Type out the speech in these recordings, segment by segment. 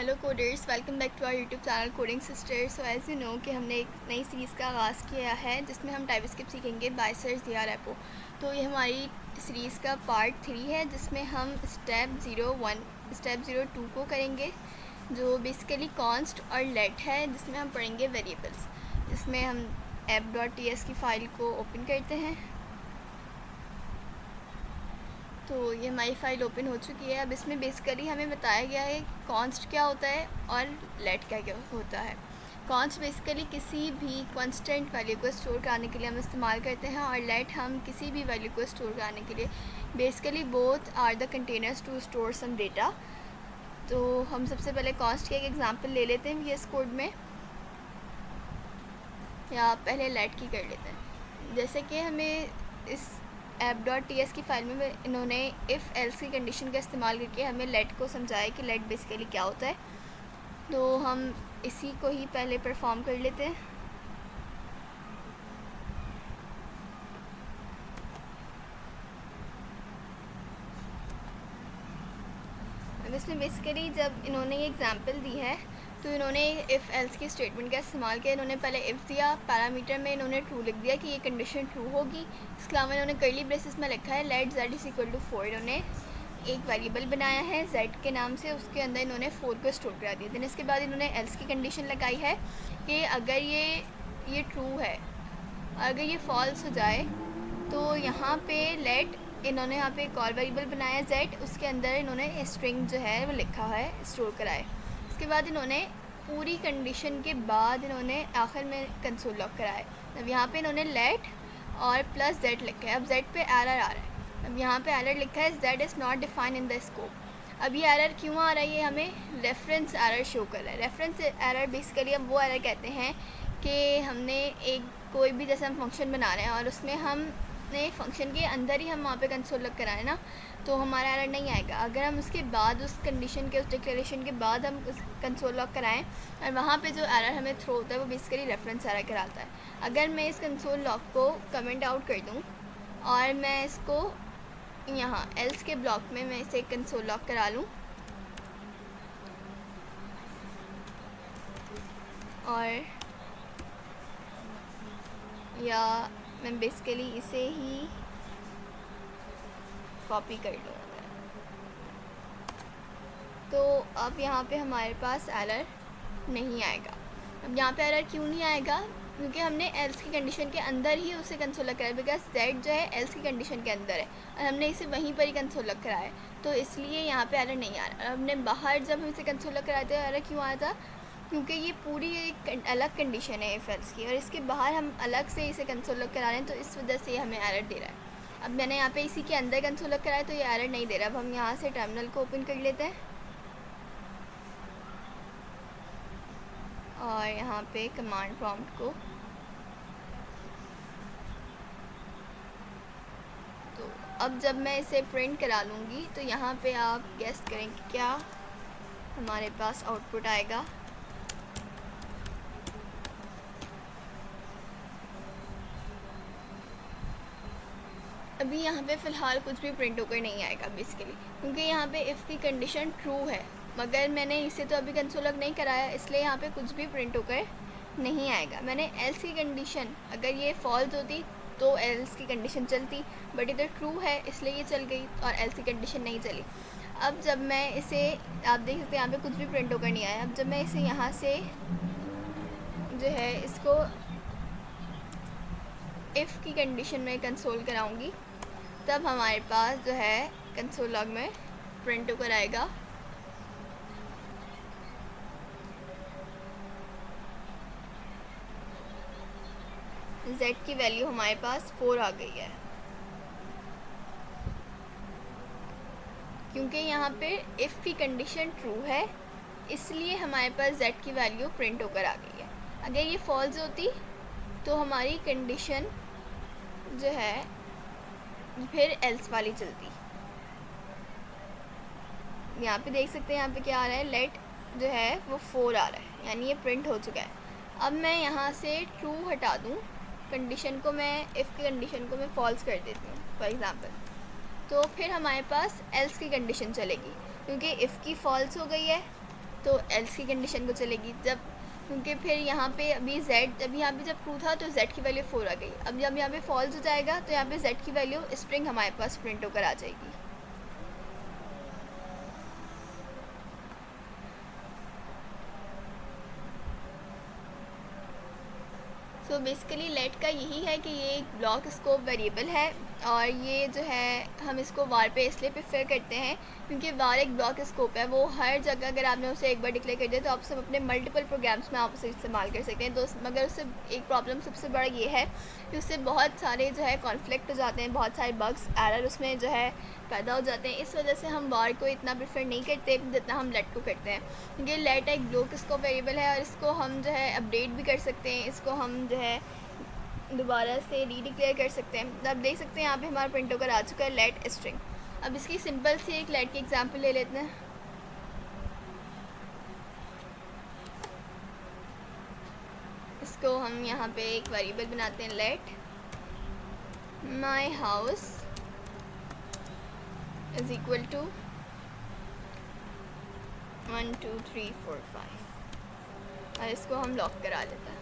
Hello coders, welcome back to our YouTube channel coding sister. So as you know कि हमने एक नई series का आगाज़ किया है जिसमें हम टाइपस्क्रिप्ट सीखेंगे बाय सर्च दिया रेपो। तो ये हमारी सीरीज़ का पार्ट 3 है जिसमें हम स्टेप 02 को करेंगे, जो बेसिकली कॉन्स्ट और लेट है, जिसमें हम पढ़ेंगे वेरिएबल्स। इसमें हम app.ts की फ़ाइल को ओपन करते हैं। तो ये हमारी फ़ाइल ओपन हो चुकी है। अब इसमें बेसिकली हमें बताया गया है कॉन्स्ट क्या होता है और लेट क्या होता है। कॉन्स्ट बेसिकली किसी भी कांस्टेंट वैल्यू को स्टोर कराने के लिए हम इस्तेमाल करते हैं, और लेट हम किसी भी वैल्यू को स्टोर कराने के लिए। Basically both are the containers to store some data. तो हम सबसे पहले कॉन्स्ट की एक एग्जांपल ले लेते हैं VS कोड में, या पहले लेट की कर लेते हैं। जैसे कि हमें इस app.ts की फ़ाइल में इन्होंने इफ़ एल्स की कंडीशन का इस्तेमाल करके हमें लेट को समझाया कि लेट बेसिकली क्या होता है। तो हम इसी को ही पहले परफॉर्म कर लेते हैं। अब इसमें बेसिकली जब इन्होंने ये एग्जांपल दी है तो इन्होंने इफ़ एल्स की स्टेटमेंट का इस्तेमाल किया। इन्होंने पहले इफ़ दिया, पैरामीटर में इन्होंने ट्रू लिख दिया कि ये कंडीशन ट्रू होगी। इसके अलावा इन्होंने कर्ली ब्रेसेस में लिखा है let z is equal to 4। इन्होंने एक वेरिएबल बनाया है z के नाम से, उसके अंदर इन्होंने 4 को स्टोर करा दिया। देन इसके बाद इन्होंने एल्स की कंडीशन लगाई है कि अगर ये ट्रू है और अगर ये फॉल्स हो जाए तो यहाँ पे लेट, इन्होंने यहाँ पे एक और वेरिएबल बनाया z, उसके अंदर इन्होंने स्ट्रिंग जो है वो लिखा है, स्टोर कराए। इसके बाद इन्होंने पूरी कंडीशन के बाद इन्होंने आखिर में कंसोल लॉग कराए। अब यहाँ पे इन्होंने लेट और प्लस z लिखा है। अब z पे एरर आ रहा है। अब यहाँ पे एरर लिखा है z is not define in the scope. अब ये एरर क्यों आ रहा है? ये हमें रेफरेंस एरर शो कर रहा है। रेफरेंस एरर बेसिकली हम वो एरर कहते हैं कि हमने एक कोई भी, जैसे हम फंक्शन बना रहे हैं और उसमें हमने फंक्शन के अंदर ही हम वहाँ पे कंसोल लॉग कराए ना, तो हमारा एरर नहीं आएगा। अगर हम उसके बाद उस कंडीशन के, उस डिक्लेरेशन के बाद हम उस कंसोल लॉग कराएं और वहाँ पे जो एरर हमें थ्रो होता है वो बेसिकली रेफरेंस एरर कराता है। अगर मैं इस कंसोल लॉग को कमेंट आउट कर दूँ और मैं इसको यहाँ एल्स के ब्लॉक में मैं इसे कंसोल लॉग करा लूँ और या मैं बेसिकली इसे ही कॉपी कर लूँ, तो अब यहाँ पे हमारे पास एरर नहीं आएगा। अब यहाँ पे एरर क्यों नहीं आएगा? क्योंकि हमने एल्स की कंडीशन के अंदर ही उसे कंसोल लॉग कराया, बिकॉज z जो है एल्स की कंडीशन के अंदर है और हमने इसे वहीं पर ही कंसोल लॉग कराया है, तो इसलिए यहाँ पे एरर नहीं आ रहा। और हमने बाहर जब हम इसे कंसोल लॉग कराए थे, एरर क्यों आया था? क्योंकि ये पूरी एक अलग कंडीशन है इफ़ एल्स की, और इसके बाहर हम अलग से इसे कंसोल लॉग करा रहे हैं, तो इस वजह से हमें एरर दे रहा है। अब मैंने यहाँ पे इसी के अंदर कंसोल लॉग कराया तो ये एरर नहीं दे रहा। अब हम यहाँ से टर्मिनल को ओपन कर लेते हैं और यहाँ पे कमांड प्रॉम्प्ट को, तो अब जब मैं इसे प्रिंट करा लूँगी तो यहाँ पे आप गेस करें कि क्या हमारे पास आउटपुट आएगा। अभी यहाँ पे फ़िलहाल कुछ भी प्रिंट होकर नहीं आएगा बेसिकली, क्योंकि यहाँ पे इफ़ की कंडीशन ट्रू है, मगर मैंने इसे तो अभी कंसोल लॉग नहीं कराया, इसलिए यहाँ पे कुछ भी प्रिंट होकर नहीं आएगा। मैंने एल्स की कंडीशन, अगर ये फॉल्स होती तो एल्स की कंडीशन चलती, बट इधर ट्रू है इसलिए ये चल गई और एल्स की कंडीशन नहीं चली। अब जब मैं इसे, आप देख सकते हैं यहाँ पे कुछ भी प्रिंट होकर नहीं आया। अब जब मैं इसे यहाँ से जो है इसको इफ़ की कंडीशन में कंसोल कराऊँगी, तब हमारे पास जो है कंसोल लॉग में प्रिंट होकर आएगा z की वैल्यू हमारे पास 4 आ गई है, क्योंकि यहाँ पे इफ़ की कंडीशन ट्रू है इसलिए हमारे पास z की वैल्यू प्रिंट होकर आ गई है। अगर ये फॉल्स होती तो हमारी कंडीशन जो है फिर एल्स वाली चलती। यहाँ पे देख सकते हैं यहाँ पे क्या आ रहा है, लेट जो है वो 4 आ रहा है, यानी ये प्रिंट हो चुका है। अब मैं यहाँ से ट्रू हटा दूँ, कंडीशन को मैं, इफ़ की कंडीशन को मैं फॉल्स कर देती हूँ फॉर एग्ज़ाम्पल, तो फिर हमारे पास एल्स की कंडीशन चलेगी, क्योंकि इफ़ की फॉल्स हो गई है तो एल्स की कंडीशन को चलेगी जब, क्योंकि फिर यहाँ पे अभी z, अभी यहाँ पे जब ट्रू था तो z की वैल्यू 4 आ गई। अब जब यहाँ पे फॉल्स हो जाएगा तो यहाँ पे z की वैल्यू स्ट्रिंग हमारे पास प्रिंट होकर आ जाएगी। तो बेसिकली लेट का यही है कि ये एक ब्लॉक स्कोप वेरिएबल है, और ये जो है हम इसको वार पे इसलिए प्रेफर करते हैं क्योंकि वार एक ब्लॉक स्कोप है। वो हर जगह अगर आपने उसे एक बार डिक्लेयर कर दिया तो आप सब अपने मल्टीपल प्रोग्राम्स में आप उसे इस्तेमाल कर सकते हैं। तो मगर उससे एक प्रॉब्लम सबसे बड़ा ये है कि उससे बहुत सारे जो है कॉन्फ्लिक्ट हो जाते हैं, बहुत सारे बग्स एरर उसमें जो है पैदा हो जाते हैं। इस वजह से हम वार को इतना प्रेफर नहीं करते जितना हम लेट को करते हैं, क्योंकि लेट एक ब्लॉक स्कोप वेरिएबल है और इसको हम जो है अपडेट भी कर सकते हैं, इसको हम जो है दोबारा से रीडिक्लेयर कर सकते हैं। अब देख सकते हैं यहाँ पे हमारा प्रिंट होकर आ चुका है लेट स्ट्रिंग। अब इसकी सिंपल सी एक लेट की एग्जांपल ले लेते हैं। इसको हम यहाँ पे एक वेरिएबल बनाते हैं let my house is equal to 1 2 3 4 5 और इसको हम लॉक करा लेते हैं।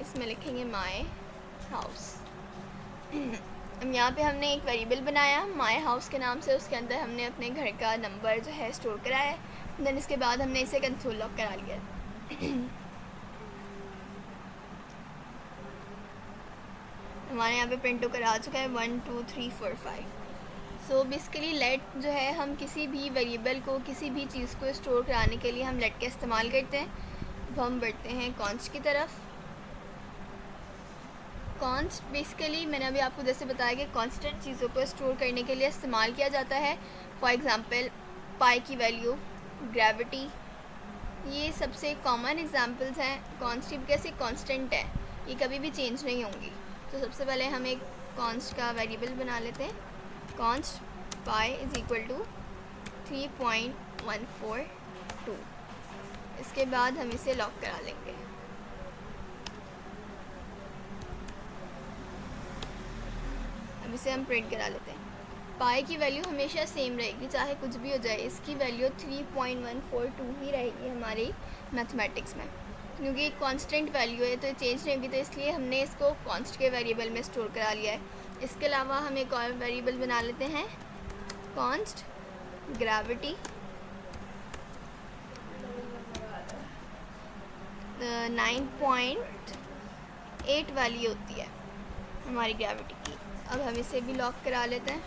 इसमें लिखेंगे माई हाउस। अब यहाँ पे हमने एक वेरिएबल बनाया माई हाउस के नाम से, उसके अंदर हमने अपने घर का नंबर जो है स्टोर कराया है। देन इसके बाद हमने इसे कंसोल लॉक करा लिया। हमारे यहाँ पे प्रिंट होकर आ चुका है 1 2 3 4 5। सो बेसिकली लेट जो है हम किसी भी वेरिएबल को, किसी भी चीज़ को स्टोर कराने के लिए हम लेट का इस्तेमाल करते हैं। अब हम बढ़ते हैं कॉन्स्ट की तरफ। कॉन्स्ट बेसिकली मैंने अभी आपको जैसे बताया कि कांस्टेंट चीज़ों को स्टोर करने के लिए इस्तेमाल किया जाता है। फॉर एग्ज़ाम्पल पाई की वैल्यू, ग्रेविटी, ये सबसे कॉमन एग्जांपल्स हैं। कॉन्स्ट कैसे कांस्टेंट है, ये कभी भी चेंज नहीं होंगी। तो सबसे पहले हम एक कॉन्स्ट का वेरिएबल बना लेते हैं। Const pi is equal to 3.142। इसके बाद हम इसे लॉक करा लेंगे। अब इसे हम प्रिंट करा लेते हैं। पाई की वैल्यू हमेशा सेम रहेगी, चाहे कुछ भी हो जाए। इसकी वैल्यू 3.142 ही रहेगी हमारी मैथमेटिक्स में, क्योंकि कांस्टेंट वैल्यू है तो ये चेंज नहीं होगी। तो इसलिए हमने इसको कांस्ट के वेरिएबल में स्टोर करा लिया है। इसके अलावा हम एक और वेरिएबल बना लेते हैं कांस्ट ग्रेविटी। 9.8 वैल्यू होती है हमारी ग्रेविटी की। अब हम इसे भी लॉक करा लेते हैं।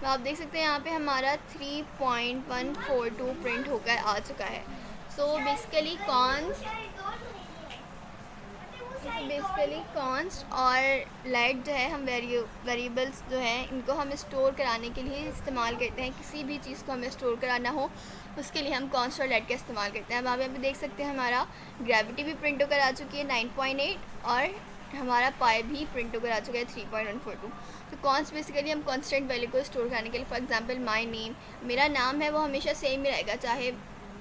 तो आप देख सकते हैं यहाँ पे हमारा 3.142 प्रिंट होकर आ चुका है। सो बेसिकली कॉन्स्ट और लेट जो है हम वेरिएबल्स जो हैं इनको हम स्टोर कराने के लिए इस्तेमाल करते हैं। किसी भी चीज़ को हमें स्टोर कराना हो उसके लिए हम कॉन्स्ट और लेट का इस्तेमाल करते हैं। अब आप यहाँ पे देख सकते हैं हमारा ग्रेविटी भी प्रिंट होकर आ चुकी है 9.8 और हमारा पाई भी प्रिंट होकर आ चुका है 3.142। तो कॉन्स्ट बेसिकली हम कांस्टेंट वैल्यू को स्टोर करने के लिए, फॉर एग्जांपल माय नेम, मेरा नाम है वो हमेशा सेम ही रहेगा, चाहे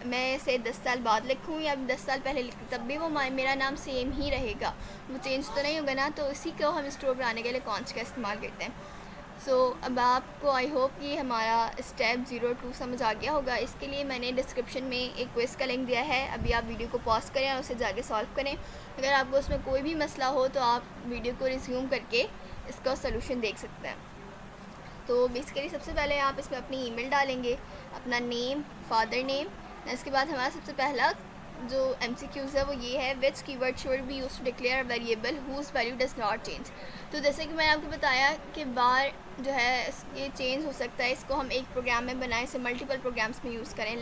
मैं इसे 10 साल बाद लिखूँ या 10 साल पहले लिखूँ तब भी वो मेरा नाम सेम ही रहेगा, वो चेंज तो नहीं होगा ना। तो इसी को हम स्टोर कराने के लिए कॉन्स्ट का इस्तेमाल करते हैं। सो अब आपको आई होप कि हमारा स्टेप 02 समझ आ गया होगा। इसके लिए मैंने डिस्क्रिप्शन में एक क्विज़ का लिंक दिया है, अभी आप वीडियो को पॉज करें और उसे जाके सॉल्व करें। अगर आपको उसमें कोई भी मसला हो तो आप वीडियो को रिज्यूम करके इसका सलूशन देख सकते हैं। तो बेसिकली सबसे पहले आप इसमें अपनी ईमेल डालेंगे, अपना नेम, फादर नेम। इसके बाद हमारा सबसे पहला जो MCQs है वो ये है, which keyword should be used to declare a variable whose value does not change. तो जैसे कि मैंने आपको बताया कि बार जो है ये चेंज हो सकता है, इसको हम एक प्रोग्राम में बनाएं, इसे मल्टीपल प्रोग्राम्स में यूज़ करें।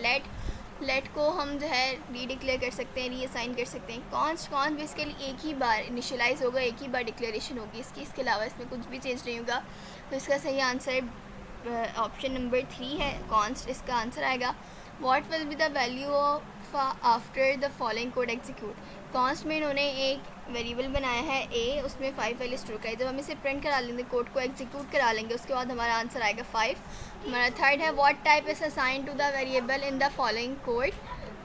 लेट को हम जो है रीडिक्लेयर कर सकते हैं, रीअसाइन कर सकते हैं। कॉन्स्ट बेसिकली एक ही बार इनिशियलाइज होगा, एक ही बार डिक्लेरेशन होगी इसके अलावा इसमें कुछ भी चेंज नहीं होगा। तो इसका सही आंसर ऑप्शन नंबर 3 है, कॉन्स्ट इसका आंसर आएगा। What will be the value of after the following code execute. Const में इन्होंने एक वेरिएबल बनाया है a, उसमें 5 वैल्यू स्टोर कराई। जब हम इसे प्रिंट करा लेंगे, कोड को एग्जीक्यूट करा लेंगे, उसके बाद हमारा आंसर आएगा 5। हमारा थर्ड है, what type is assign to the variable in the following code.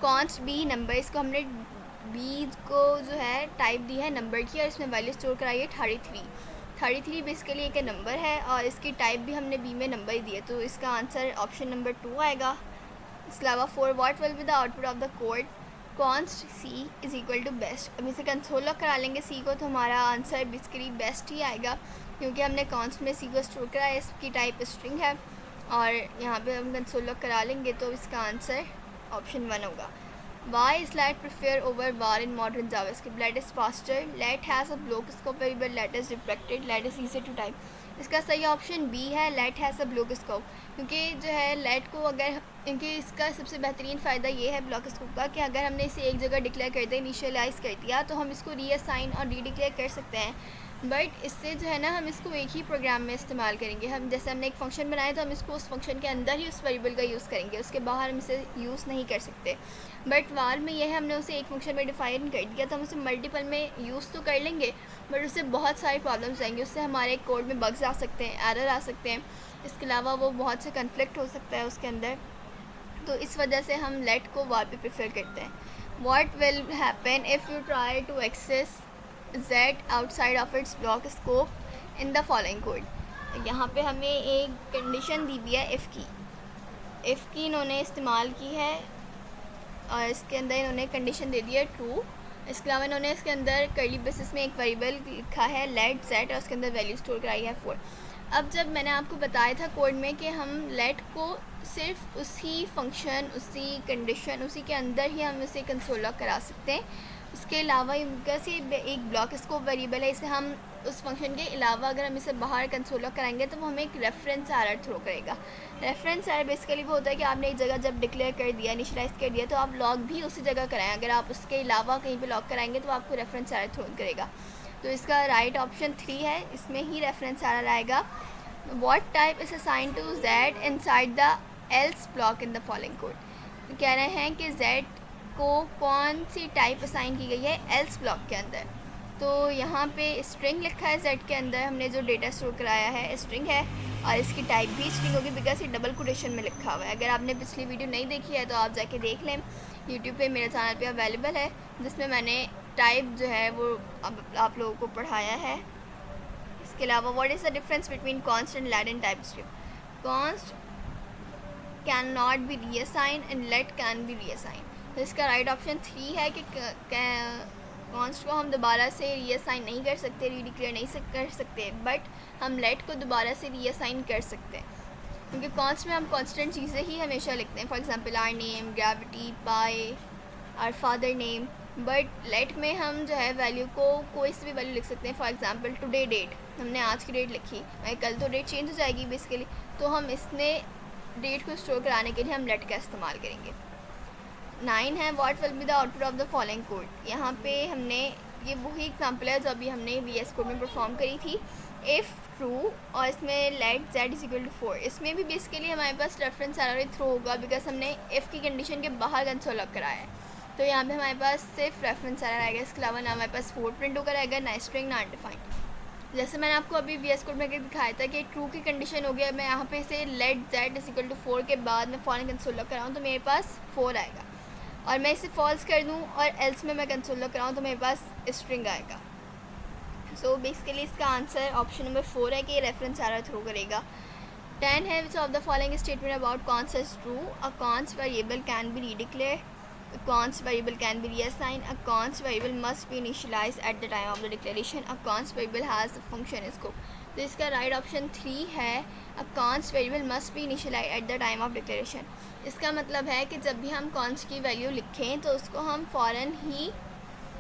Const b number, इसको हमने b को जो है टाइप दी है नंबर की और इसमें वैल्यू स्टोर कराई है 33। 33 बेसिकली एक नंबर है और इसकी टाइप भी हमने बी में नंबर ही दिया, तो इसका आंसर ऑप्शन नंबर 2 आएगा। इसके अलावा 4 what will be the output of the code const C is equal to best. अब इसे कंसोल लॉक करा लेंगे सी को, तो हमारा आंसर बेसिकली बेस्ट ही आएगा, क्योंकि हमने कॉन्स्ट में सी को स्टोर करा है, इसकी टाइप स्ट्रिंग है और यहाँ पे हम कंसोल लॉक करा लेंगे तो इसका आंसर ऑप्शन 1 होगा। Why is let prefer over var in modern JavaScript? Let is faster. Let has a block scope variable. Let is restricted. Let is easy to type. इसका सही ऑप्शन बी है, let has a block scope. क्योंकि जो है late को अगर, क्योंकि इसका सबसे बेहतरीन फ़ायदा ये है ब्लॉक स्कोप का कि अगर हमने इसे एक जगह डिक्लेयर कर दिया, इनिशियलाइज़ कर दिया, तो हम इसको रीअसाइन और री डिक्लेयर कर सकते हैं। बट इससे जो है ना, हम इसको एक ही प्रोग्राम में इस्तेमाल करेंगे। हम जैसे हमने एक फ़ंक्शन बनाया तो हम इसको उस फंक्शन के अंदर ही उस वेरिएबल का यूज़ करेंगे, उसके बाहर हम इसे यूज़ नहीं कर सकते। बट वार में यह है, हमने उसे एक फंक्शन में डिफाइन कर दिया तो हम उसे मल्टीपल में यूज़ तो कर लेंगे, बट उससे बहुत सारे प्रॉब्लम्स आएंगे। उससे हमारे कोड में बग्स आ सकते हैं, एरर आ सकते हैं, इसके अलावा वो बहुत से कन्फ्लिक्ट हो सकता है उसके अंदर। तो इस वजह से हम लेट को वार पे प्रेफर करते हैं। What will happen if you try to access z outside of its block scope in the following code. यहाँ पे हमें एक कंडीशन दी हुई है इफ़ की इन्होंने इस्तेमाल की है और इसके अंदर इन्होंने कंडीशन दे दी है ट्रू। इसके अलावा इन्होंने इसके अंदर कर्ली बेसिस में एक वेरिएबल लिखा है लेट z और उसके अंदर वैल्यू स्टोर कराई है 4। अब जब मैंने आपको बताया था कोड में कि हम लेट को सिर्फ उसी फंक्शन, उसी कंडीशन, उसी के अंदर ही हम इसे कंसोल लॉक करा सकते हैं। उसके अलावा इनका से एक ब्लॉक स्कोप वेरिएबल है, इसे हम उस फंक्शन के अलावा अगर हम इसे बाहर कंसोल लॉक कराएंगे तो वो हमें एक रेफरेंस एरर थ्रो करेगा। रेफरेंस एरर बेसिकली वो होता है कि आपने एक जगह जब डिक्लेयर कर दिया, इनिशियलाइज़ कर दिया, तो आप लॉक भी उसी जगह कराएं। अगर आप उसके अलावा कहीं पे लॉक कराएंगे तो आपको रेफरेंस एरर थ्रो करेगा। तो इसका राइट ऑप्शन 3 है, इसमें ही रेफरेंस एरर आएगा। What type is assigned to z inside the else block in the following code? कह रहे हैं कि z को कौन सी टाइप असाइन की गई है एल्स ब्लॉक के अंदर। तो यहाँ पे स्ट्रिंग लिखा है z के अंदर, हमने जो डेटा स्टोर कराया है स्ट्रिंग है और इसकी टाइप भी स्ट्रिंग होगी बिकॉज ये डबल कोटेशन में लिखा हुआ है। अगर आपने पिछली वीडियो नहीं देखी है तो आप जाके देख लें, यूट्यूब पे मेरे चैनल पे अवेलेबल है, जिसमें मैंने टाइप जो है वो आप लोगों को पढ़ाया है। इसके अलावा what is the difference between const and let in TypeScript? Const can not be reassign and let can be reassign. तो इसका राइट ऑप्शन 3 है कि कॉन्स्ट को हम दोबारा से रीअसाइन नहीं कर सकते, रीडिक्लेयर नहीं कर सकते, बट हम लेट को दोबारा से रीअसाइन कर सकते हैं, क्योंकि कॉन्स्ट में हम कॉन्स्टेंट चीज़ें ही हमेशा लिखते हैं। For example our name, gravity, pi, our father name. But let में हम जो है वैल्यू को कोई सी भी वैल्यू लिख सकते हैं। फॉर एग्जांपल टुडे डेट, हमने आज की डेट लिखी, कल तो डेट चेंज हो जाएगी बेसिकली, तो हम इसने डेट को स्टोर कराने के लिए हम लेट का इस्तेमाल करेंगे। 9 है what will be the output of the following code. यहाँ पे हमने ये वही एग्जांपल है जो अभी हमने VS कोड में परफॉर्म करी थी, इफ़ ट्रू, और इसमें let z is equal to 4। इसमें भी बेसिकली हमारे पास रेफरेंस एरर थ्रो होगा बिकॉज हमने इफ़ की कंडीशन के बाहर कंसोल लॉक कराया है, तो यहाँ पे हमारे पास सिर्फ रेफरेंस एरर आएगा। इसके अलावा ना हमारे पास 4 प्रिंट होकर आएगा, ना स्ट्रिंग, ना अनडिफाइंड। जैसे मैंने आपको अभी VS कोड में दिखाया था कि ट्रू की कंडीशन हो गया, मैं यहाँ पे से let z is equal to 4 के बाद मैं फॉरन कंसोल लॉक कराऊँ तो मेरे पास 4 आएगा, और मैं इसे फॉल्स कर दूँ और एल्स में मैं कंसोल लॉक कराऊँ तो मेरे पास स्ट्रिंग आएगा। सो बेसिकली इसका आंसर ऑप्शन नंबर 4 है कि रेफरेंस एरर थ्रो करेगा। 10 है which of the following statement about const is true? A const variable can be redeclare, a const variable can be reassigned, a const variable must be initialized at the time of the declaration, a const variable has a function scope। तो इसका right option 3 है, a const variable must be initialized at the time of declaration। इसका मतलब है कि जब भी हम const की वैल्यू लिखें तो उसको हम फ़ौरन ही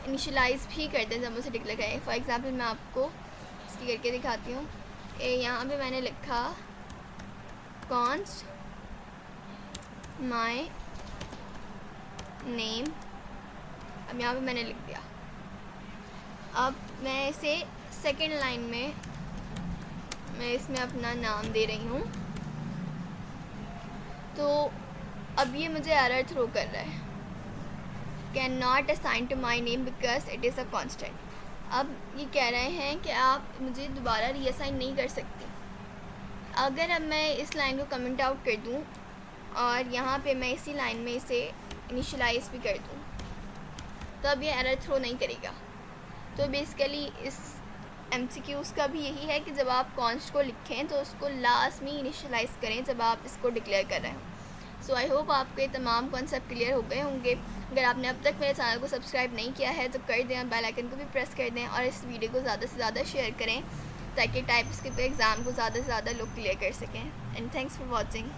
इनिशियलाइज़ भी करते हैं जब उसे डिक्लेयर करें। फॉर एग्जांपल मैं आपको इसकी करके दिखाती हूँ। यहाँ पे मैंने लिखा const my नेम, अब यहाँ पे मैंने लिख दिया। अब मैं इसे सेकेंड लाइन में मैं इसमें अपना नाम दे रही हूँ, तो अब ये मुझे एरर थ्रो कर रहा है, can not assign to my name because it is a constant. अब ये कह रहे हैं कि आप मुझे दोबारा रीअसाइन नहीं कर सकते। अगर अब मैं इस लाइन को कमेंट आउट कर दूँ और यहाँ पे मैं इसी लाइन में इसे इनिशियलाइज़ भी कर दूँ तो अब ये एरर थ्रो नहीं करेगा। तो बेसिकली इस MCQs का भी यही है कि जब आप कॉन्स्ट को लिखें तो उसको लास्ट में इनिशियलाइज़ करें जब आप इसको डिक्लेयर कर रहे हैं। सो आई होप आपको ये तमाम कॉन्सेप्ट क्लियर हो गए होंगे। अगर आपने अब तक मेरे चैनल को सब्सक्राइब नहीं किया है तो कर दें, बेल आइकन को भी प्रेस कर दें और इस वीडियो को ज़्यादा से ज़्यादा शेयर करें ताकि टाइप्स के एग्ज़ाम को ज़्यादा से ज़्यादा लोग क्लियर कर सकें। And thanks for watching.